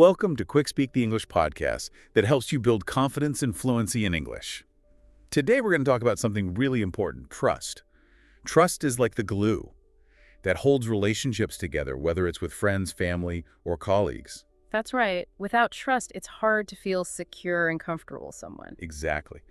Welcome to QuickSpeak the English podcast that helps you build confidence and fluency in English. Today we're going to talk about something really important, trust. Trust is like the glue that holds relationships together, whether it's with friends, family, or colleagues. That's right. Without trust, it's hard to feel secure and comfortable with someone. Exactly.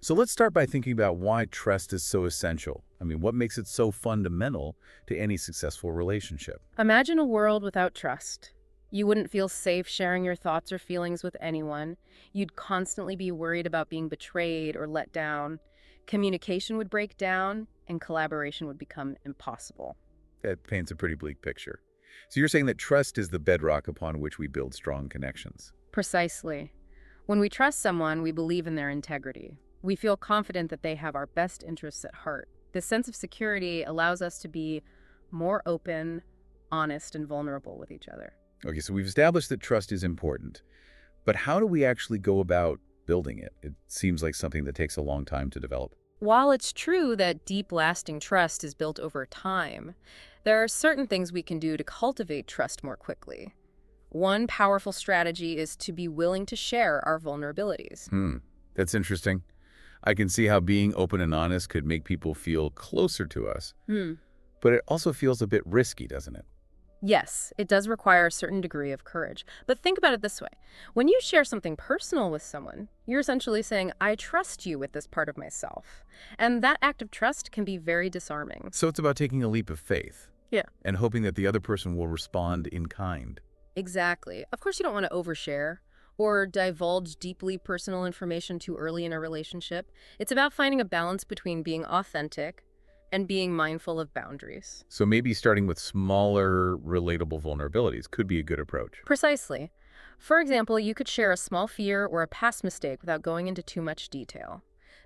So let's start by thinking about why trust is so essential. What makes it so fundamental to any successful relationship? Imagine a world without trust. You wouldn't feel safe sharing your thoughts or feelings with anyone. You'd constantly be worried about being betrayed or let down. Communication would break down, and collaboration would become impossible. That paints a pretty bleak picture. So you're saying that trust is the bedrock upon which we build strong connections. Precisely. When we trust someone, we believe in their integrity. We feel confident that they have our best interests at heart. This sense of security allows us to be more open, honest, and vulnerable with each other. Okay, so we've established that trust is important, but how do we actually go about building it? It seems like something that takes a long time to develop. While it's true that deep, lasting trust is built over time, there are certain things we can do to cultivate trust more quickly. One powerful strategy is to be willing to share our vulnerabilities. That's interesting. I can see how being open and honest could make people feel closer to us, but it also feels a bit risky, doesn't it? Yes, it does require a certain degree of courage. But think about it this way. When you share something personal with someone, you're essentially saying, I trust you with this part of myself. And that act of trust can be very disarming. So it's about taking a leap of faith. Yeah. And hoping that the other person will respond in kind. Exactly. Of course, you don't want to overshare or divulge deeply personal information too early in a relationship. It's about finding a balance between being authentic and being mindful of boundaries. So maybe starting with smaller, relatable vulnerabilities could be a good approach. Precisely. For example, you could share a small fear or a past mistake without going into too much detail.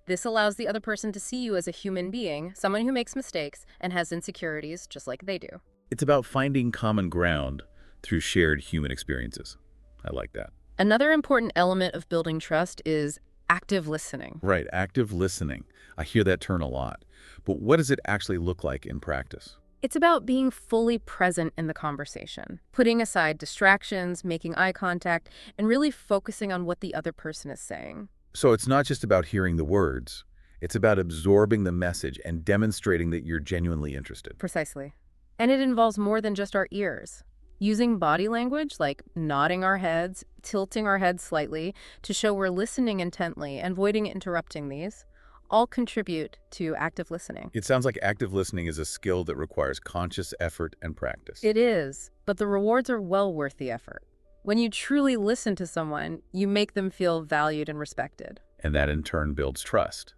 This allows the other person to see you as a human being, someone who makes mistakes and has insecurities just like they do. It's about finding common ground through shared human experiences. I like that. Another important element of building trust is active listening. Right, active listening. I hear that term a lot. But what does it actually look like in practice? It's about being fully present in the conversation, putting aside distractions, making eye contact, and really focusing on what the other person is saying. So it's not just about hearing the words. It's about absorbing the message and demonstrating that you're genuinely interested. Precisely. And it involves more than just our ears. Using body language like nodding our heads, tilting our heads slightly to show we're listening intently and avoiding interrupting these, all contribute to active listening. It sounds like active listening is a skill that requires conscious effort and practice. It is, but the rewards are well worth the effort. When you truly listen to someone, you make them feel valued and respected. And that in turn builds trust.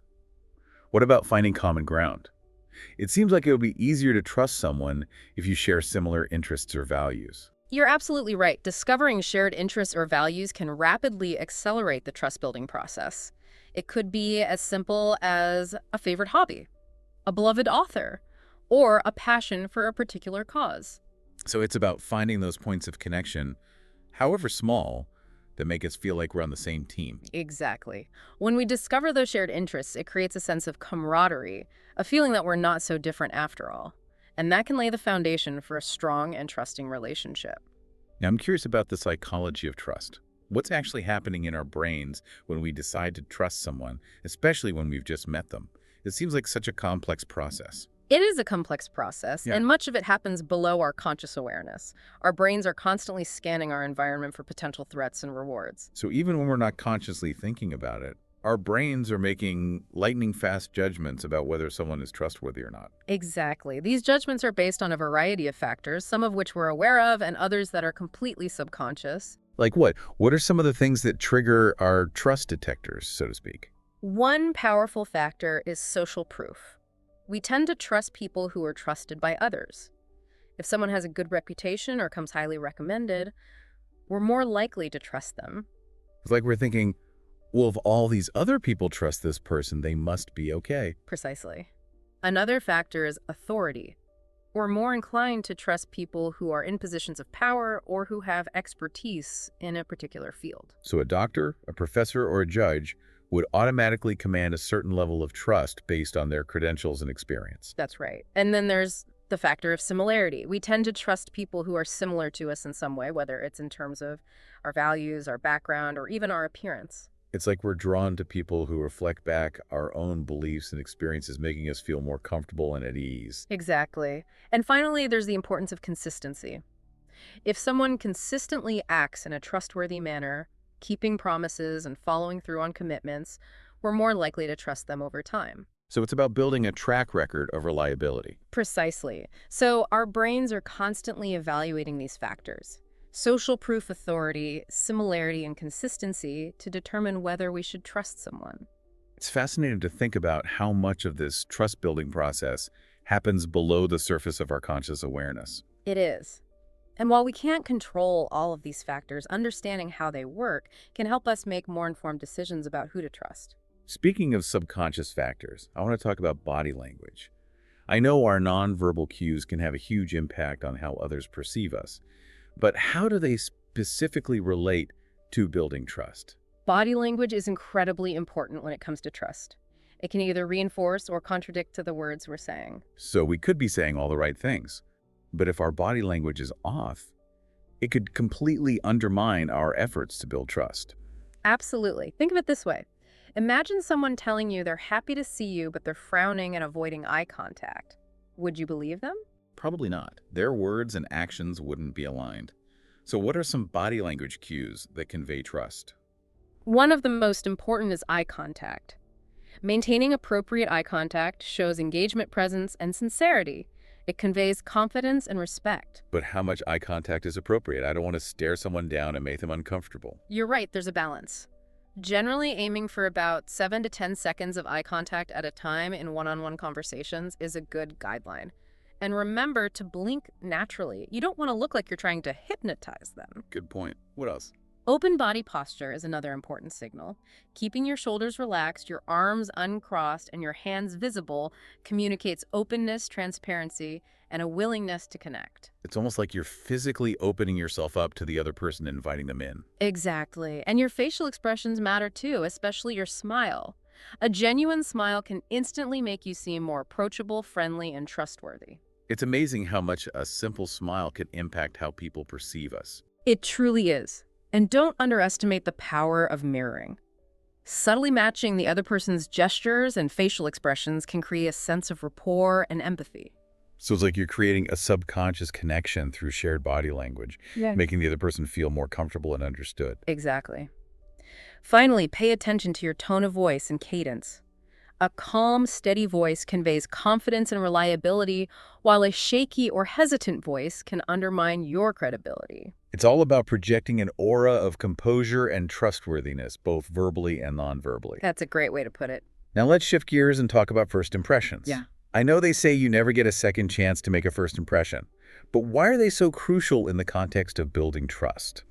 What about finding common ground? It seems like it would be easier to trust someone if you share similar interests or values. You're absolutely right. Discovering shared interests or values can rapidly accelerate the trust-building process. It could be as simple as a favorite hobby, a beloved author, or a passion for a particular cause. So it's about finding those points of connection, however small, that make us feel like we're on the same team. Exactly. When we discover those shared interests, it creates a sense of camaraderie, a feeling that we're not so different after all. And that can lay the foundation for a strong and trusting relationship. Now, I'm curious about the psychology of trust. What's actually happening in our brains when we decide to trust someone, especially when we've just met them? It seems like such a complex process. It is a complex process, Yeah. and much of it happens below our conscious awareness. Our brains are constantly scanning our environment for potential threats and rewards. So even when we're not consciously thinking about it, our brains are making lightning-fast judgments about whether someone is trustworthy or not. Exactly. These judgments are based on a variety of factors, some of which we're aware of and others that are completely subconscious. Like what? What are some of the things that trigger our trust detectors, so to speak? One powerful factor is social proof. We tend to trust people who are trusted by others. If someone has a good reputation or comes highly recommended, we're more likely to trust them. It's like we're thinking, well, if all these other people trust this person, they must be okay. Precisely. Another factor is authority. We're more inclined to trust people who are in positions of power or who have expertise in a particular field. So a doctor, a professor, or a judge would automatically command a certain level of trust based on their credentials and experience. That's right. And then there's The factor of similarity. We tend to trust people who are similar to us in some way, whether it's in terms of our values, our background, or even our appearance. It's like we're drawn to people who reflect back our own beliefs and experiences, making us feel more comfortable and at ease. Exactly. And finally, there's the importance of consistency. If someone consistently acts in a trustworthy manner, keeping promises and following through on commitments, we're more likely to trust them over time. So it's about building a track record of reliability. Precisely. So our brains are constantly evaluating these factors. Social proof, authority, similarity, and consistency to determine whether we should trust someone. It's fascinating to think about how much of this trust-building process happens below the surface of our conscious awareness. It is. And while we can't control all of these factors, understanding how they work can help us make more informed decisions about who to trust. Speaking of subconscious factors, I want to talk about body language. I know our nonverbal cues can have a huge impact on how others perceive us, but how do they specifically relate to building trust? Body language is incredibly important when it comes to trust. It can either reinforce or contradict to the words we're saying. So we could be saying all the right things, but if our body language is off, it could completely undermine our efforts to build trust. Absolutely. Think of it this way. Imagine someone telling you they're happy to see you, but they're frowning and avoiding eye contact. Would you believe them? Probably not. Their words and actions wouldn't be aligned. So what are some body language cues that convey trust? One of the most important is eye contact. Maintaining appropriate eye contact shows engagement, presence, and sincerity. It conveys confidence and respect. But how much eye contact is appropriate? I don't want to stare someone down and make them uncomfortable. You're right, there's a balance. Generally, aiming for about 7 to 10 seconds of eye contact at a time in one-on-one conversations is a good guideline. And remember to blink naturally. You don't want to look like you're trying to hypnotize them. Good point. What else? Open body posture is another important signal. Keeping your shoulders relaxed, your arms uncrossed, and your hands visible communicates openness, transparency, and a willingness to connect. It's almost like you're physically opening yourself up to the other person and inviting them in. Exactly. And your facial expressions matter too, especially your smile. A genuine smile can instantly make you seem more approachable, friendly, and trustworthy. It's amazing how much a simple smile can impact how people perceive us. It truly is. And don't underestimate the power of mirroring. Subtly matching the other person's gestures and facial expressions can create a sense of rapport and empathy. So it's like you're creating a subconscious connection through shared body language, making the other person feel more comfortable and understood. Exactly. Finally, pay attention to your tone of voice and cadence. A calm, steady voice conveys confidence and reliability, while a shaky or hesitant voice can undermine your credibility. It's all about projecting an aura of composure and trustworthiness, both verbally and non-verbally. That's a great way to put it. Now let's shift gears and talk about first impressions. Yeah. I know they say you never get a second chance to make a first impression, but why are they so crucial in the context of building trust?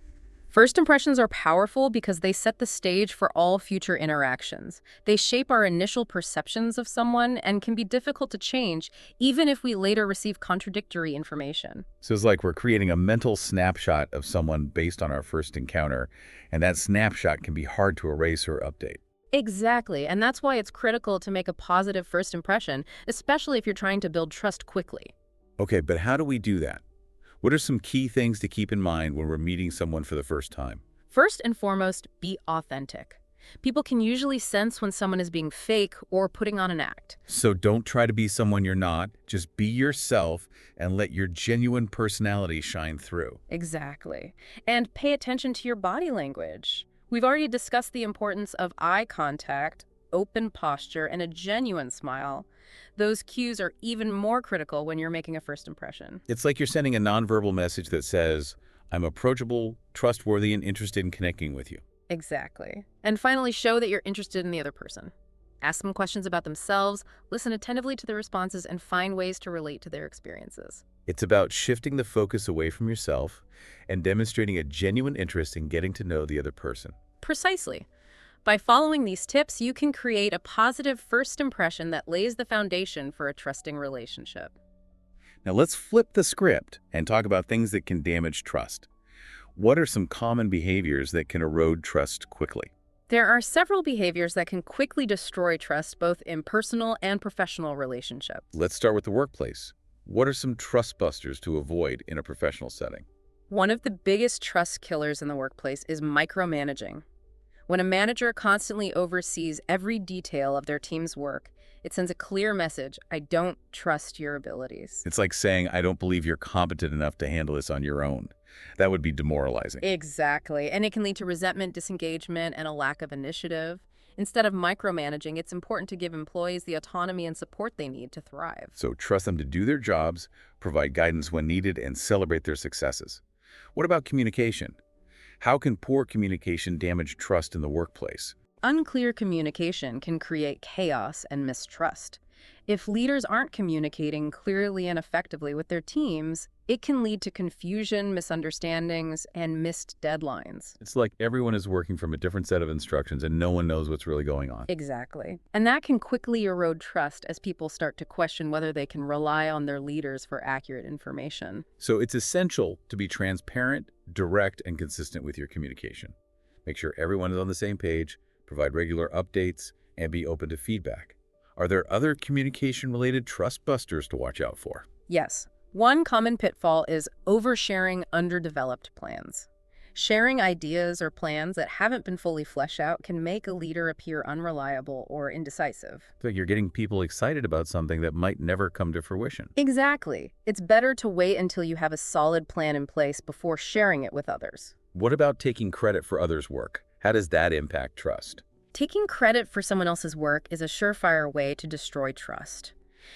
First impressions are powerful because they set the stage for all future interactions. They shape our initial perceptions of someone and can be difficult to change, even if we later receive contradictory information. So it's like we're creating a mental snapshot of someone based on our first encounter, and that snapshot can be hard to erase or update. Exactly, and that's why it's critical to make a positive first impression, especially if you're trying to build trust quickly. Okay, but how do we do that? What are some key things to keep in mind when we're meeting someone for the first time? First and foremost, be authentic. People can usually sense when someone is being fake or putting on an act. So don't try to be someone you're not. Just be yourself and let your genuine personality shine through. Exactly. And pay attention to your body language. We've already discussed the importance of eye contact, open posture, and a genuine smile. Those cues are even more critical when you're making a first impression. It's like you're sending a nonverbal message that says, I'm approachable, trustworthy, and interested in connecting with you. Exactly. And finally, show that you're interested in the other person. Ask them questions about themselves, listen attentively to their responses, and find ways to relate to their experiences. It's about shifting the focus away from yourself and demonstrating a genuine interest in getting to know the other person. Precisely. By following these tips, you can create a positive first impression that lays the foundation for a trusting relationship. Now let's flip the script and talk about things that can damage trust. What are some common behaviors that can erode trust quickly? There are several behaviors that can quickly destroy trust both in personal and professional relationships. Let's start with the workplace. What are some trust busters to avoid in a professional setting? One of the biggest trust killers in the workplace is micromanaging. When a manager constantly oversees every detail of their team's work, it sends a clear message: I don't trust your abilities. It's like saying, I don't believe you're competent enough to handle this on your own. That would be demoralizing. Exactly. And it can lead to resentment, disengagement, and a lack of initiative. Instead of micromanaging, it's important to give employees the autonomy and support they need to thrive. So trust them to do their jobs, provide guidance when needed, and celebrate their successes. What about communication? How can poor communication damage trust in the workplace? Unclear communication can create chaos and mistrust. If leaders aren't communicating clearly and effectively with their teams, it can lead to confusion, misunderstandings, and missed deadlines. It's like everyone is working from a different set of instructions and no one knows what's really going on. Exactly. And that can quickly erode trust as people start to question whether they can rely on their leaders for accurate information. So it's essential to be transparent, direct, and consistent with your communication. Make sure everyone is on the same page, provide regular updates, and be open to feedback. Are there other communication-related trust busters to watch out for? Yes. One common pitfall is oversharing underdeveloped plans. Sharing ideas or plans that haven't been fully fleshed out can make a leader appear unreliable or indecisive. It's like you're getting people excited about something that might never come to fruition. Exactly. It's better to wait until you have a solid plan in place before sharing it with others. What about taking credit for others' work? How does that impact trust? Taking credit for someone else's work is a surefire way to destroy trust.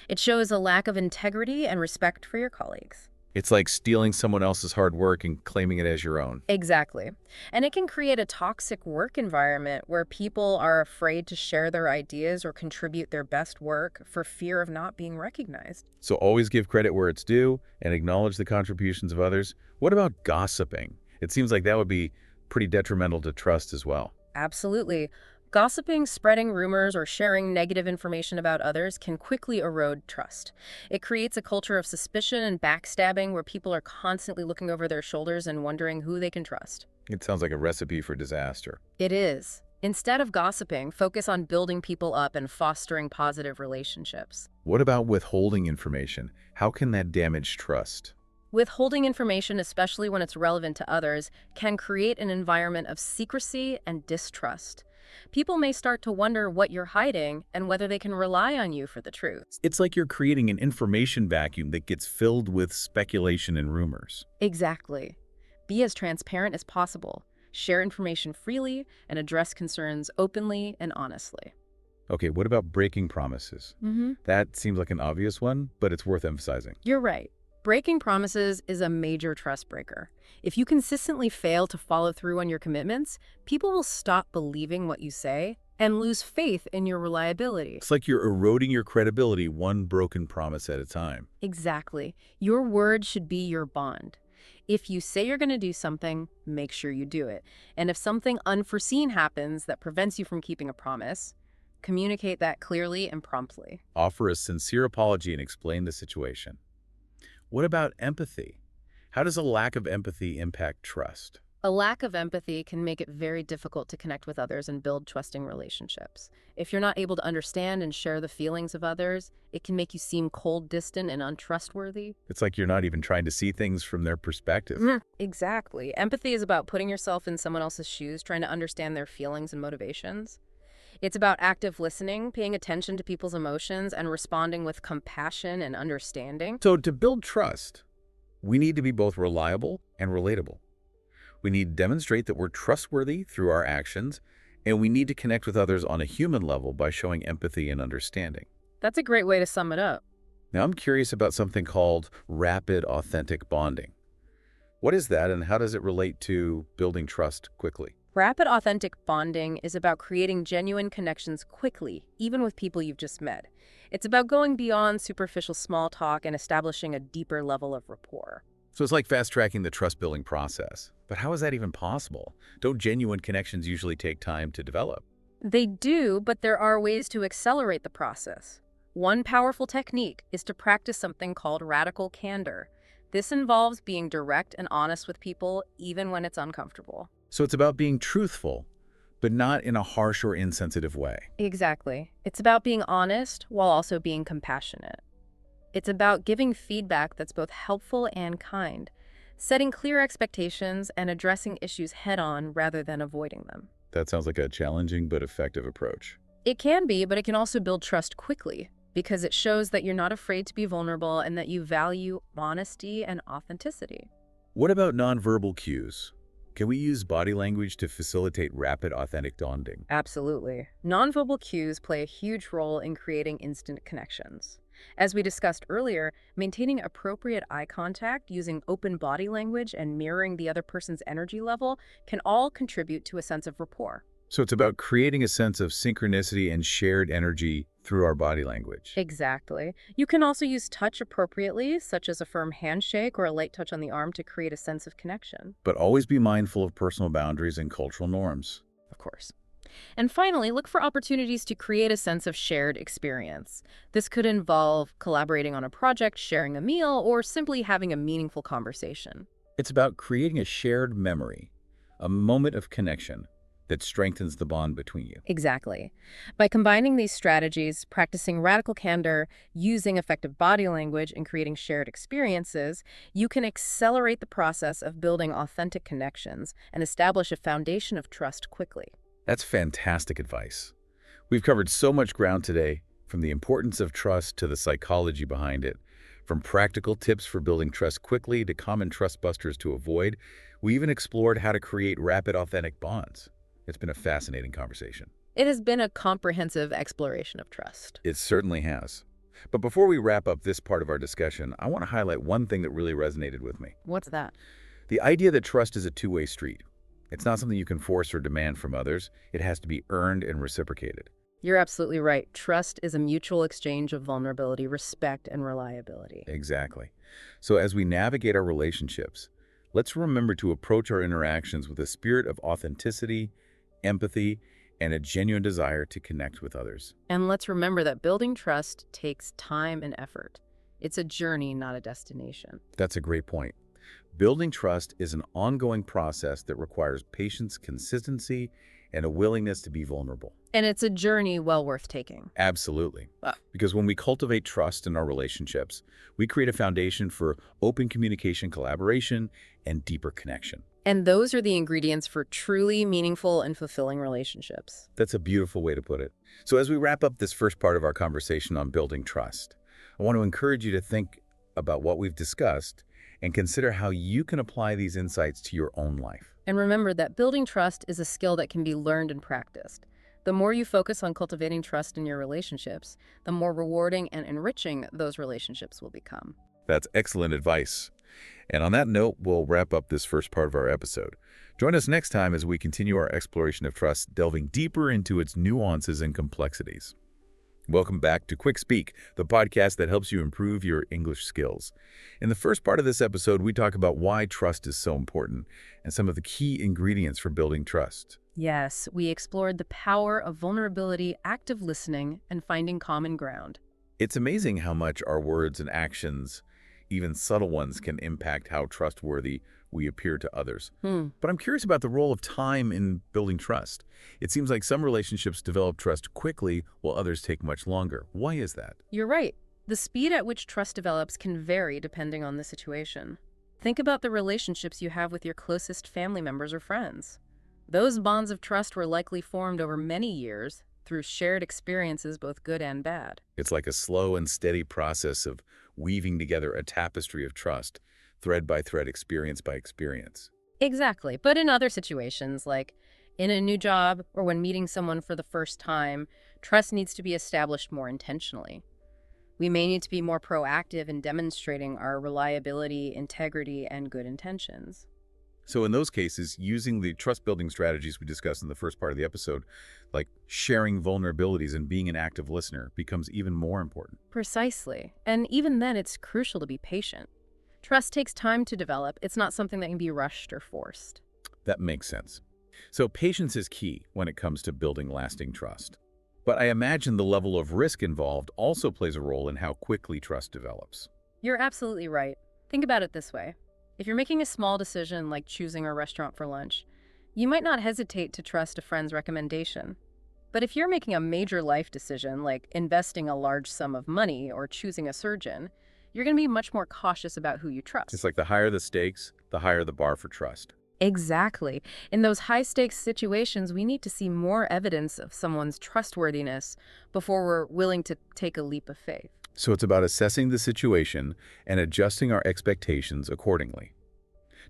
It shows a lack of integrity and respect for your colleagues. It's like stealing someone else's hard work and claiming it as your own. Exactly. And it can create a toxic work environment where people are afraid to share their ideas or contribute their best work for fear of not being recognized. So always give credit where it's due and acknowledge the contributions of others. What about gossiping? It seems like that would be pretty detrimental to trust as well. Absolutely. Gossiping, spreading rumors, or sharing negative information about others can quickly erode trust. It creates a culture of suspicion and backstabbing where people are constantly looking over their shoulders and wondering who they can trust. It sounds like a recipe for disaster. It is. Instead of gossiping, focus on building people up and fostering positive relationships. What about withholding information? How can that damage trust? Withholding information, especially when it's relevant to others, can create an environment of secrecy and distrust. People may start to wonder what you're hiding and whether they can rely on you for the truth. It's like you're creating an information vacuum that gets filled with speculation and rumors. Exactly. Be as transparent as possible. Share information freely and address concerns openly and honestly. Okay, what about breaking promises? That seems like an obvious one, but it's worth emphasizing. You're right. Breaking promises is a major trust breaker. If you consistently fail to follow through on your commitments, people will stop believing what you say and lose faith in your reliability. It's like you're eroding your credibility one broken promise at a time. Exactly. Your word should be your bond. If you say you're going to do something, make sure you do it. And if something unforeseen happens that prevents you from keeping a promise, communicate that clearly and promptly. Offer a sincere apology and explain the situation. What about empathy? How does a lack of empathy impact trust? A lack of empathy can make it very difficult to connect with others and build trusting relationships. If you're not able to understand and share the feelings of others, it can make you seem cold, distant, and untrustworthy. It's like you're not even trying to see things from their perspective. Exactly. Empathy is about putting yourself in someone else's shoes, trying to understand their feelings and motivations. It's about active listening, paying attention to people's emotions, and responding with compassion and understanding. So to build trust, we need to be both reliable and relatable. We need to demonstrate that we're trustworthy through our actions, and we need to connect with others on a human level by showing empathy and understanding. That's a great way to sum it up. Now, I'm curious about something called rapid authentic bonding. What is that, and how does it relate to building trust quickly? Rapid authentic bonding is about creating genuine connections quickly, even with people you've just met. It's about going beyond superficial small talk and establishing a deeper level of rapport. So it's like fast-tracking the trust-building process. But how is that even possible? Don't genuine connections usually take time to develop? They do, but there are ways to accelerate the process. One powerful technique is to practice something called radical candor. This involves being direct and honest with people, even when it's uncomfortable. So it's about being truthful, but not in a harsh or insensitive way. Exactly. It's about being honest while also being compassionate. It's about giving feedback that's both helpful and kind, setting clear expectations and addressing issues head-on rather than avoiding them. That sounds like a challenging but effective approach. It can be, but it can also build trust quickly because it shows that you're not afraid to be vulnerable and that you value honesty and authenticity. What about nonverbal cues? Can we use body language to facilitate rapid, authentic bonding? Absolutely. Nonverbal cues play a huge role in creating instant connections. As we discussed earlier, maintaining appropriate eye contact, using open body language, and mirroring the other person's energy level can all contribute to a sense of rapport. So it's about creating a sense of synchronicity and shared energy through our body language. Exactly. You can also use touch appropriately, such as a firm handshake or a light touch on the arm to create a sense of connection. But always be mindful of personal boundaries and cultural norms. Of course. And finally, look for opportunities to create a sense of shared experience. This could involve collaborating on a project, sharing a meal, or simply having a meaningful conversation. It's about creating a shared memory, a moment of connection that strengthens the bond between you. Exactly. By combining these strategies, practicing radical candor, using effective body language, and creating shared experiences, you can accelerate the process of building authentic connections and establish a foundation of trust quickly. That's fantastic advice. We've covered so much ground today, from the importance of trust to the psychology behind it. From practical tips for building trust quickly to common trust busters to avoid, we even explored how to create rapid, authentic bonds. It's been a fascinating conversation. It has been a comprehensive exploration of trust. It certainly has. But before we wrap up this part of our discussion, I want to highlight one thing that really resonated with me. What's that? The idea that trust is a two-way street. It's not something you can force or demand from others. It has to be earned and reciprocated. You're absolutely right. Trust is a mutual exchange of vulnerability, respect, and reliability. Exactly. So as we navigate our relationships, let's remember to approach our interactions with a spirit of authenticity, empathy, and a genuine desire to connect with others. And let's remember that building trust takes time and effort. It's a journey, not a destination. That's a great point. Building trust is an ongoing process that requires patience, consistency, and a willingness to be vulnerable. And it's a journey well worth taking. Absolutely. Because when we cultivate trust in our relationships, we create a foundation for open communication, collaboration, and deeper connection. And those are the ingredients for truly meaningful and fulfilling relationships. That's a beautiful way to put it. So as we wrap up this first part of our conversation on building trust, I want to encourage you to think about what we've discussed and consider how you can apply these insights to your own life. And remember that building trust is a skill that can be learned and practiced. The more you focus on cultivating trust in your relationships, the more rewarding and enriching those relationships will become. That's excellent advice. And on that note, we'll wrap up this first part of our episode. Join us next time as we continue our exploration of trust, delving deeper into its nuances and complexities. Welcome back to QuickSpeak, the podcast that helps you improve your English skills. In the first part of this episode, we talk about why trust is so important and some of the key ingredients for building trust. Yes, we explored the power of vulnerability, active listening, and finding common ground. It's amazing how much our words and actions, even subtle ones, can impact how trustworthy we appear to others. But I'm curious about the role of time in building trust. It seems like some relationships develop trust quickly while others take much longer. Why is that? You're right. The speed at which trust develops can vary depending on the situation. Think about the relationships you have with your closest family members or friends. Those bonds of trust were likely formed over many years through shared experiences, both good and bad. It's like a slow and steady process of weaving together a tapestry of trust, thread by thread, experience by experience. Exactly. But in other situations, like in a new job or when meeting someone for the first time, trust needs to be established more intentionally. We may need to be more proactive in demonstrating our reliability, integrity, and good intentions. So in those cases, using the trust-building strategies we discussed in the first part of the episode, like sharing vulnerabilities and being an active listener, becomes even more important. Precisely. And even then, it's crucial to be patient. Trust takes time to develop. It's not something that can be rushed or forced. That makes sense. So patience is key when it comes to building lasting trust. But I imagine the level of risk involved also plays a role in how quickly trust develops. You're absolutely right. Think about it this way. If you're making a small decision like choosing a restaurant for lunch, you might not hesitate to trust a friend's recommendation. But if you're making a major life decision, like investing a large sum of money or choosing a surgeon, you're going to be much more cautious about who you It's trust. like the higher the stakes, the higher the bar for trust. Exactly. In those high-stakes situations, we need to see more evidence of someone's trustworthiness before we're willing to take a leap of faith. So it's about assessing the situation and adjusting our expectations accordingly.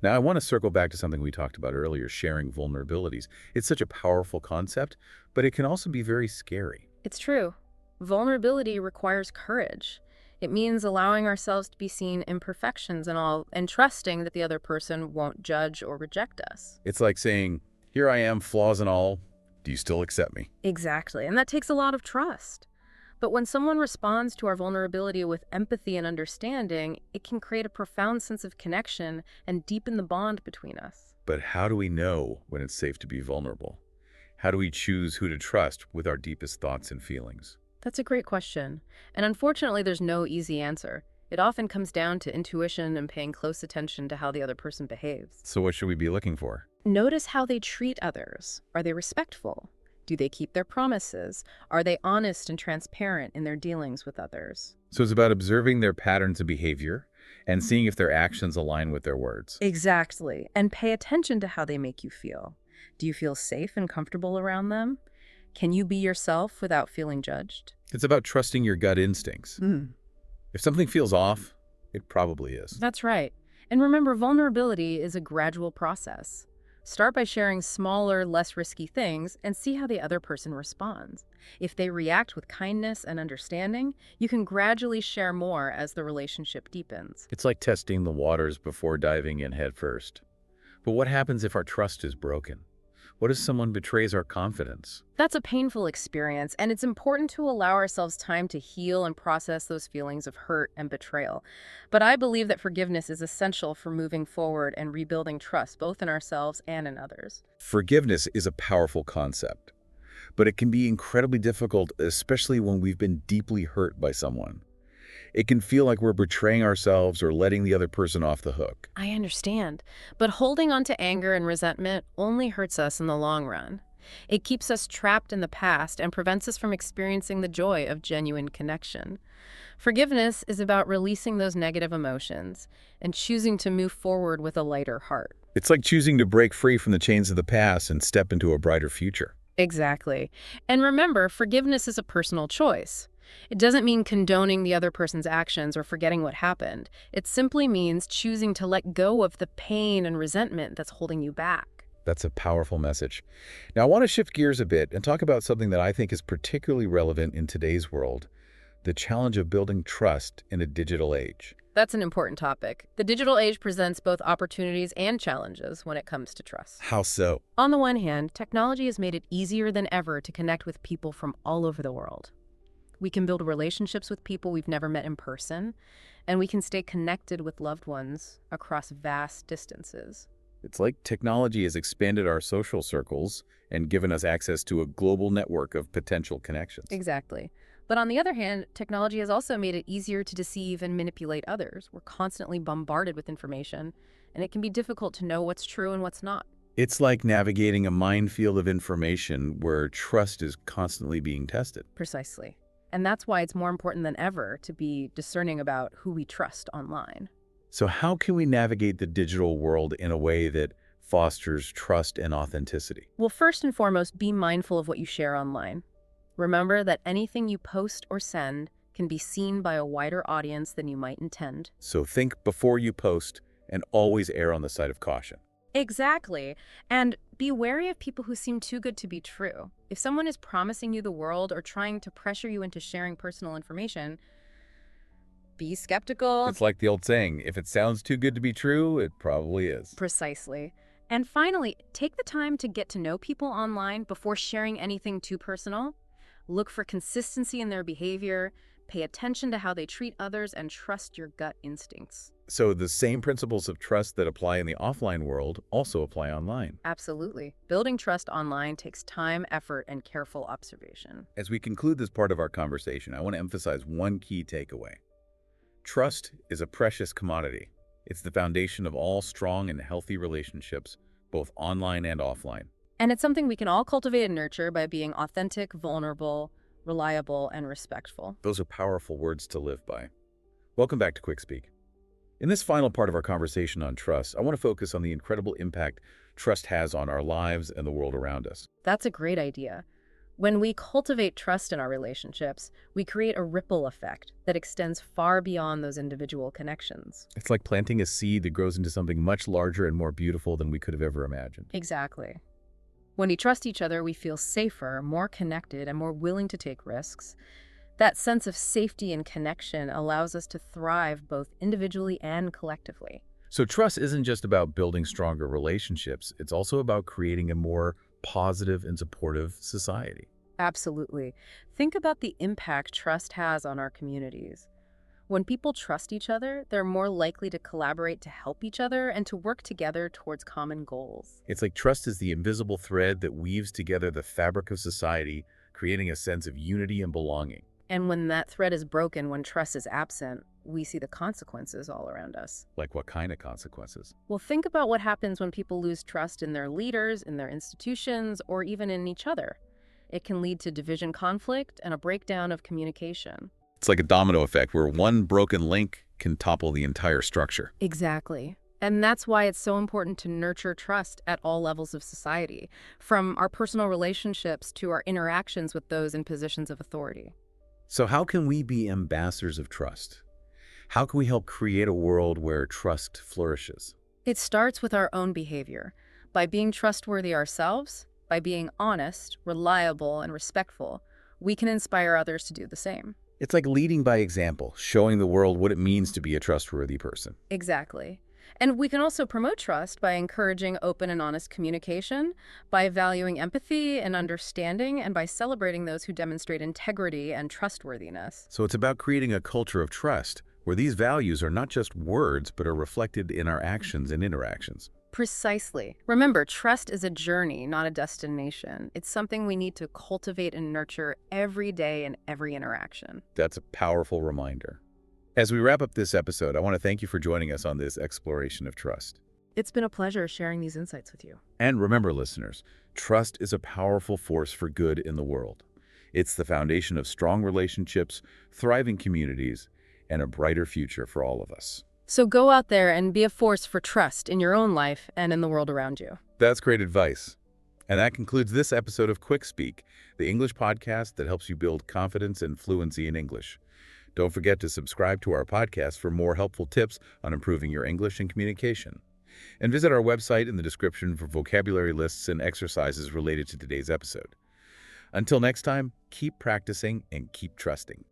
Now, I want to circle back to something we talked about earlier, sharing vulnerabilities. It's such a powerful concept, but it can also be very scary. It's true. Vulnerability requires courage. It means allowing ourselves to be seen imperfections and all, and trusting that the other person won't judge or reject us. It's like saying, here I am, flaws and all. Do you still accept me? Exactly, and that takes a lot of trust. But when someone responds to our vulnerability with empathy and understanding, it can create a profound sense of connection and deepen the bond between us. But how do we know when it's safe to be vulnerable? How do we choose who to trust with our deepest thoughts and feelings? That's a great question. And unfortunately, there's no easy answer. It often comes down to intuition and paying close attention to how the other person behaves. So what should we be looking for? Notice how they treat others. Are they respectful? Do they keep their promises? Are they honest and transparent in their dealings with others? So it's about observing their patterns of behavior and seeing if their actions align with their words. Exactly. And pay attention to how they make you feel. Do you feel safe and comfortable around them? Can you be yourself without feeling judged? It's about trusting your gut instincts. If something feels off, it probably is. That's right. And remember, vulnerability is a gradual process. Start by sharing smaller, less risky things and see how the other person responds. If they react with kindness and understanding, you can gradually share more as the relationship deepens. It's like testing the waters before diving in head first. But what happens if our trust is broken? What if someone betrays our confidence? That's a painful experience, and it's important to allow ourselves time to heal and process those feelings of hurt and betrayal. But I believe that forgiveness is essential for moving forward and rebuilding trust, both in ourselves and in others. Forgiveness is a powerful concept, but it can be incredibly difficult, especially when we've been deeply hurt by someone. It can feel like we're betraying ourselves or letting the other person off the hook. I understand, but holding on to anger and resentment only hurts us in the long run. It keeps us trapped in the past and prevents us from experiencing the joy of genuine connection. Forgiveness is about releasing those negative emotions and choosing to move forward with a lighter heart. It's like choosing to break free from the chains of the past and step into a brighter future. Exactly. And remember, forgiveness is a personal choice. It doesn't mean condoning the other person's actions or forgetting what happened. It simply means choosing to let go of the pain and resentment that's holding you back. That's a powerful message. Now, I want to shift gears a bit and talk about something that I think is particularly relevant in today's world, the challenge of building trust in a digital age. That's an important topic. The digital age presents both opportunities and challenges when it comes to trust. How so? On the one hand, technology has made it easier than ever to connect with people from all over the world. We can build relationships with people we've never met in person, and we can stay connected with loved ones across vast distances. It's like technology has expanded our social circles and given us access to a global network of potential connections. Exactly. But on the other hand, technology has also made it easier to deceive and manipulate others. We're constantly bombarded with information, and it can be difficult to know what's true and what's not. It's like navigating a minefield of information where trust is constantly being tested. Precisely. And that's why it's more important than ever to be discerning about who we trust online. So how can we navigate the digital world in a way that fosters trust and authenticity? Well, first and foremost, be mindful of what you share online. Remember that anything you post or send can be seen by a wider audience than you might intend. So think before you post and always err on the side of caution. Exactly. And be wary of people who seem too good to be true. If someone is promising you the world or trying to pressure you into sharing personal information, be skeptical. It's like the old saying, if it sounds too good to be true, it probably is. Precisely. And finally, take the time to get to know people online before sharing anything too personal. Look for consistency in their behavior, pay attention to how they treat others, and trust your gut instincts. So the same principles of trust that apply in the offline world also apply online. Absolutely. Building trust online takes time, effort, and careful observation. As we conclude this part of our conversation, I want to emphasize one key takeaway. Trust is a precious commodity. It's the foundation of all strong and healthy relationships, both online and offline. And it's something we can all cultivate and nurture by being authentic, vulnerable, reliable, and respectful. Those are powerful words to live by. Welcome back to QuickSpeak. In this final part of our conversation on trust, I want to focus on the incredible impact trust has on our lives and the world around us. That's a great idea. When we cultivate trust in our relationships, we create a ripple effect that extends far beyond those individual connections. It's like planting a seed that grows into something much larger and more beautiful than we could have ever imagined. Exactly. When we trust each other, we feel safer, more connected, and more willing to take risks. That sense of safety and connection allows us to thrive both individually and collectively. So trust isn't just about building stronger relationships, it's also about creating a more positive and supportive society. Absolutely. Think about the impact trust has on our communities. When people trust each other, they're more likely to collaborate to help each other and to work together towards common goals. It's like trust is the invisible thread that weaves together the fabric of society, creating a sense of unity and belonging. And when that thread is broken, when trust is absent, we see the consequences all around us. Like what kind of consequences? Well, think about what happens when people lose trust in their leaders, in their institutions, or even in each other. It can lead to division, conflict, and a breakdown of communication. It's like a domino effect where one broken link can topple the entire structure. Exactly. And that's why it's so important to nurture trust at all levels of society, from our personal relationships to our interactions with those in positions of authority. So how can we be ambassadors of trust? How can we help create a world where trust flourishes? It starts with our own behavior. By being trustworthy ourselves, by being honest, reliable, and respectful, we can inspire others to do the same. It's like leading by example, showing the world what it means to be a trustworthy person. Exactly. And we can also promote trust by encouraging open and honest communication, by valuing empathy and understanding, and by celebrating those who demonstrate integrity and trustworthiness. So it's about creating a culture of trust, where these values are not just words, but are reflected in our actions and interactions. Precisely. Remember, trust is a journey, not a destination. It's something we need to cultivate and nurture every day in every interaction. That's a powerful reminder. As we wrap up this episode, I want to thank you for joining us on this exploration of trust. It's been a pleasure sharing these insights with you. And remember, listeners, trust is a powerful force for good in the world. It's the foundation of strong relationships, thriving communities, and a brighter future for all of us. So go out there and be a force for trust in your own life and in the world around you. That's great advice. And that concludes this episode of QuickSpeak, the English podcast that helps you build confidence and fluency in English. Don't forget to subscribe to our podcast for more helpful tips on improving your English and communication. And visit our website in the description for vocabulary lists and exercises related to today's episode. Until next time, keep practicing and keep trusting.